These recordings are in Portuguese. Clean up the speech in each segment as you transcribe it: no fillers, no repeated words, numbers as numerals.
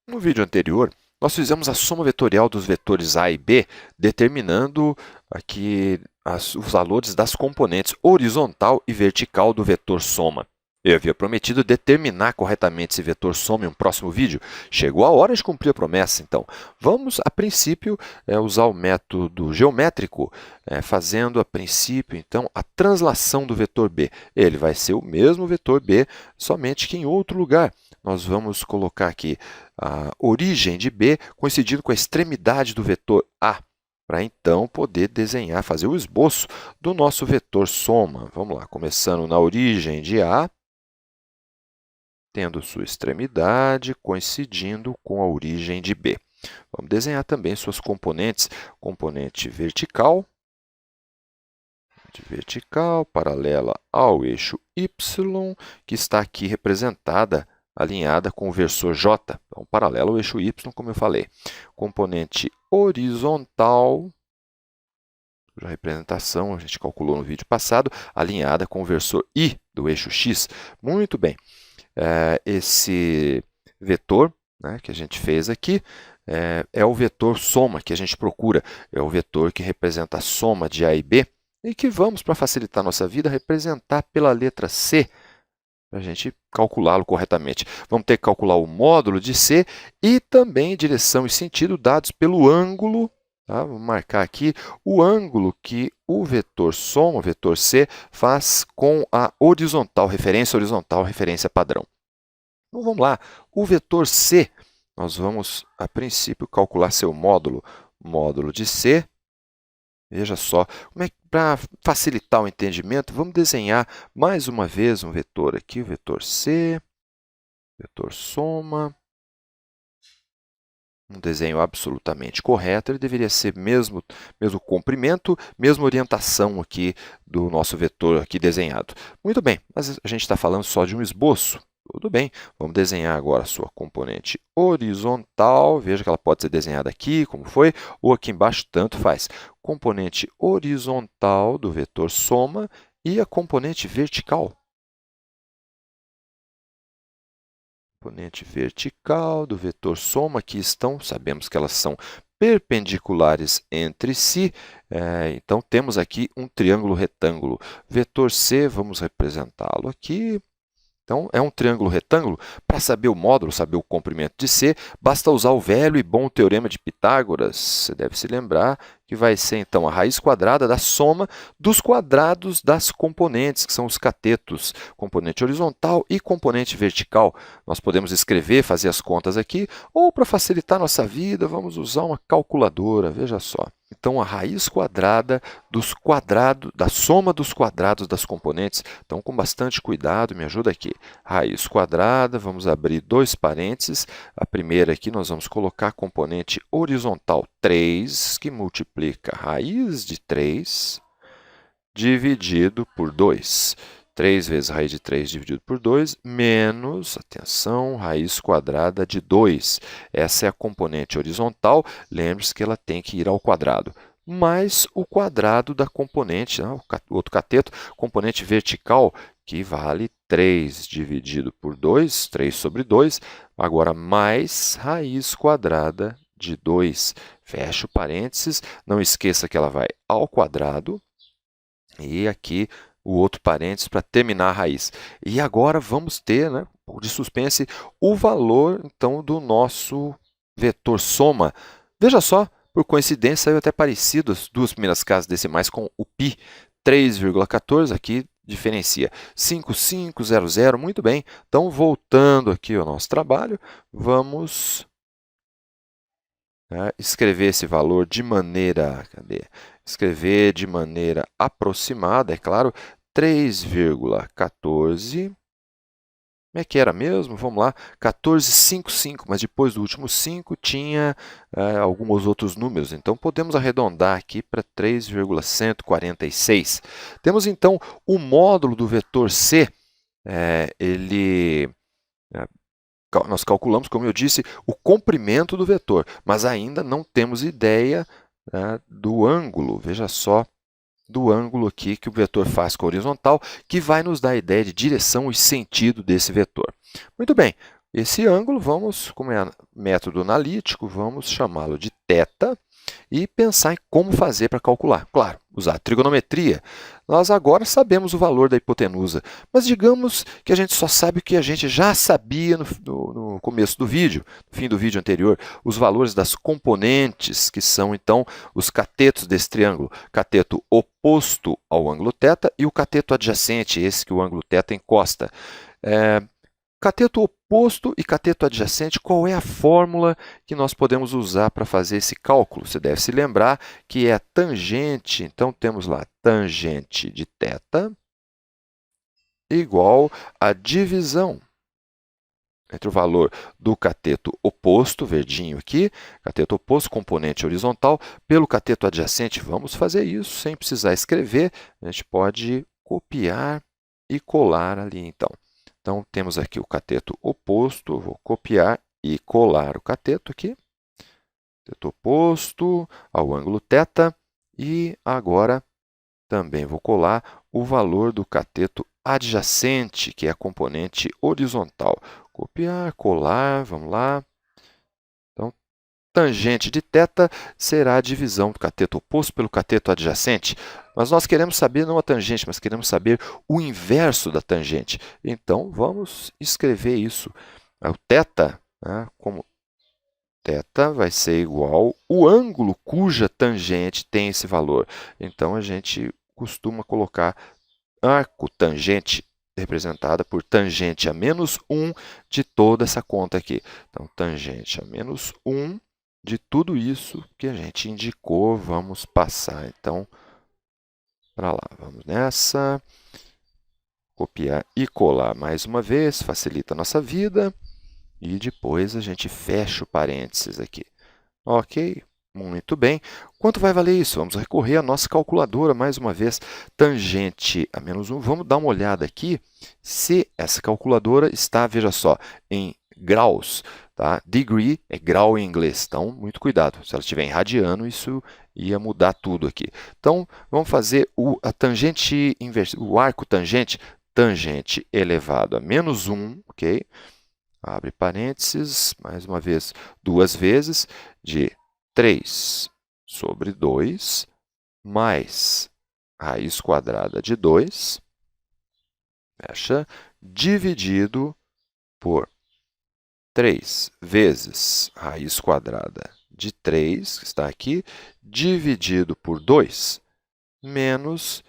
No vídeo anterior, nós fizemos a soma vetorial dos vetores A e B, determinando aqui os valores das componentes horizontal e vertical do vetor soma. Eu havia prometido determinar corretamente esse vetor soma em um próximo vídeo. Chegou a hora de cumprir a promessa, então. Vamos, a princípio, usar o método geométrico, fazendo, a princípio, então, a translação do vetor B. Ele vai ser o mesmo vetor B, somente que em outro lugar. Nós vamos colocar aqui a origem de B coincidindo com a extremidade do vetor A, para então poder desenhar, fazer o esboço do nosso vetor soma. Vamos lá, começando na origem de A, tendo sua extremidade coincidindo com a origem de B. Vamos desenhar também suas componentes, componente vertical, paralela ao eixo y, que está aqui representada, alinhada com o versor j, então paralelo ao eixo y, como eu falei. Componente horizontal, a representação a gente calculou no vídeo passado, alinhada com o versor i do eixo x. Muito bem. Esse vetor, né, que a gente fez aqui é o vetor soma que a gente procura. É o vetor que representa a soma de A e B e que vamos, para facilitar a nossa vida, representar pela letra C, para a gente calculá-lo corretamente. Vamos ter que calcular o módulo de C e também direção e sentido dados pelo ângulo. Tá? Vou marcar aqui o ângulo que o vetor soma, o vetor C, faz com a horizontal, referência padrão. Então, vamos lá. O vetor C, nós vamos, a princípio, calcular seu módulo. Módulo de C. Veja só, para facilitar o entendimento, vamos desenhar mais uma vez um vetor aqui, o vetor C, vetor soma. Um desenho absolutamente correto, ele deveria ser mesmo comprimento, mesma orientação aqui do nosso vetor aqui desenhado. Muito bem, mas a gente está falando só de um esboço. Tudo bem, vamos desenhar agora a sua componente horizontal. Veja que ela pode ser desenhada aqui, como foi, ou aqui embaixo, tanto faz. Componente horizontal do vetor soma e a componente vertical. Componente vertical do vetor soma, aqui estão, sabemos que elas são perpendiculares entre si, então temos aqui um triângulo retângulo. Vetor C, vamos representá-lo aqui. Então, é um triângulo retângulo. Para saber o módulo, saber o comprimento de C, basta usar o velho e bom teorema de Pitágoras. Você deve se lembrar que vai ser, então, a raiz quadrada da soma dos quadrados das componentes, que são os catetos, componente horizontal e componente vertical. Nós podemos escrever, fazer as contas aqui, ou, para facilitar nossa vida, vamos usar uma calculadora, veja só. Então, a raiz quadrada da soma dos quadrados das componentes. Então, com bastante cuidado, me ajuda aqui. Raiz quadrada, vamos abrir dois parênteses. A primeira aqui, nós vamos colocar a componente horizontal 3, que multiplica raiz de 3 dividido por 2. 3 vezes raiz de 3 dividido por 2, menos, atenção, raiz quadrada de 2. Essa é a componente horizontal, lembre-se que ela tem que ir ao quadrado, mais o quadrado da componente, o outro cateto, componente vertical, que vale 3 dividido por 2, 3 sobre 2, agora mais raiz quadrada de 2. Fecha o parênteses, não esqueça que ela vai ao quadrado, e aqui o outro parênteses para terminar a raiz. E agora vamos ter, né, de suspense, o valor então do nosso vetor soma. Veja só, por coincidência, saiu até parecido as duas primeiras casas decimais com o π. 3,14 aqui diferencia 5500, muito bem. Então, voltando aqui ao nosso trabalho, vamos escrever esse valor de maneira, escrever de maneira aproximada, é claro, 3,14, como é que era mesmo? Vamos lá, 1455, mas depois do último 5 tinha alguns outros números, então podemos arredondar aqui para 3,146. Temos então o módulo do vetor C, nós calculamos, como eu disse, o comprimento do vetor, mas ainda não temos ideia do ângulo, veja só, do ângulo aqui que o vetor faz com a horizontal, que vai nos dar a ideia de direção e sentido desse vetor. Muito bem, esse ângulo, como é método analítico, vamos chamá-lo de θ e pensar em como fazer para calcular. Claro, usar trigonometria. Nós agora sabemos o valor da hipotenusa, mas digamos que a gente só sabe o que a gente já sabia no começo do vídeo, no fim do vídeo anterior, os valores das componentes, que são então os catetos desse triângulo. Cateto oposto ao ângulo θ e o cateto adjacente, esse que o ângulo θ encosta. Cateto oposto e cateto adjacente, qual é a fórmula que nós podemos usar para fazer esse cálculo? Você deve se lembrar que é a tangente. Então, temos lá tangente de θ igual a divisão entre o valor do cateto oposto, verdinho aqui, cateto oposto, componente horizontal, pelo cateto adjacente. Vamos fazer isso sem precisar escrever. A gente pode copiar e colar ali, então. Então, temos aqui o cateto oposto, vou copiar e colar o cateto aqui. Cateto oposto ao ângulo θ. E agora também vou colar o valor do cateto adjacente, que é a componente horizontal. Copiar, colar, vamos lá. Então, tangente de θ será a divisão do cateto oposto pelo cateto adjacente. Mas nós queremos saber não a tangente, mas queremos saber o inverso da tangente. Então, vamos escrever isso. O θ, como θ vai ser igual ao ângulo cuja tangente tem esse valor. Então, a gente costuma colocar arco tangente representada por tangente a menos 1 de toda essa conta aqui. Então, tangente a menos 1 de tudo isso que a gente indicou, vamos passar, então, para lá. Vamos nessa. Copiar e colar mais uma vez, facilita a nossa vida. E depois a gente fecha o parênteses aqui. Ok, muito bem. Quanto vai valer isso? Vamos recorrer à nossa calculadora mais uma vez. Tangente a menos 1. Vamos dar uma olhada aqui se essa calculadora está, veja só, em graus. Tá? Degree é grau em inglês, então muito cuidado. Se ela estiver em radiano, isso ia mudar tudo aqui. Então, vamos fazer a tangente inversa, o arco tangente, tangente elevado a menos 1, ok? Abre parênteses, mais uma vez, duas vezes, de 3 sobre 2, mais raiz quadrada de 2, fecha, dividido por 3 vezes raiz quadrada de 3, que está aqui, dividido por 2, menos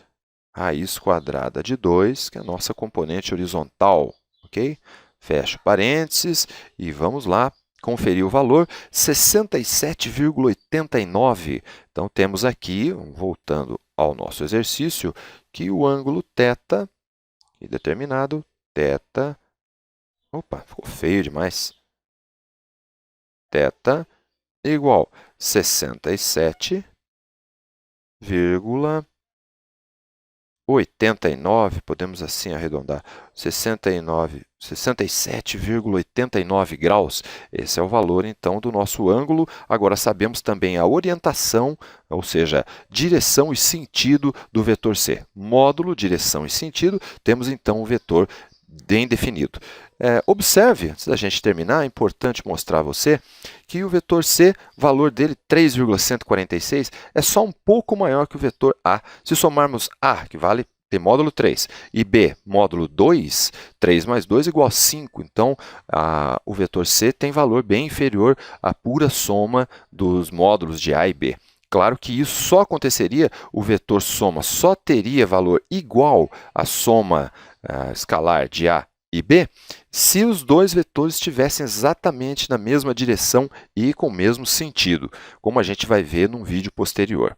raiz quadrada de 2, que é a nossa componente horizontal, ok? Fecho parênteses e vamos lá conferir o valor, 67,89. Então, temos aqui, voltando ao nosso exercício, que o ângulo θ, determinado, θ, opa, ficou feio demais, θ igual a 67,89, podemos assim arredondar, 67,89 graus. Esse é o valor, então, do nosso ângulo. Agora, sabemos também a orientação, ou seja, direção e sentido do vetor C. Módulo, direção e sentido, temos, então, o vetor bem definido. Observe, antes da gente terminar, é importante mostrar a você que o vetor C, valor dele 3,146, é só um pouco maior que o vetor A. Se somarmos A, que vale T módulo 3, e B, módulo 2, 3 mais 2 igual a 5. Então, o vetor C tem valor bem inferior à pura soma dos módulos de A e B. Claro que isso só aconteceria, o vetor soma só teria valor igual à soma escalar de A e B, se os dois vetores estivessem exatamente na mesma direção e com o mesmo sentido, como a gente vai ver num vídeo posterior.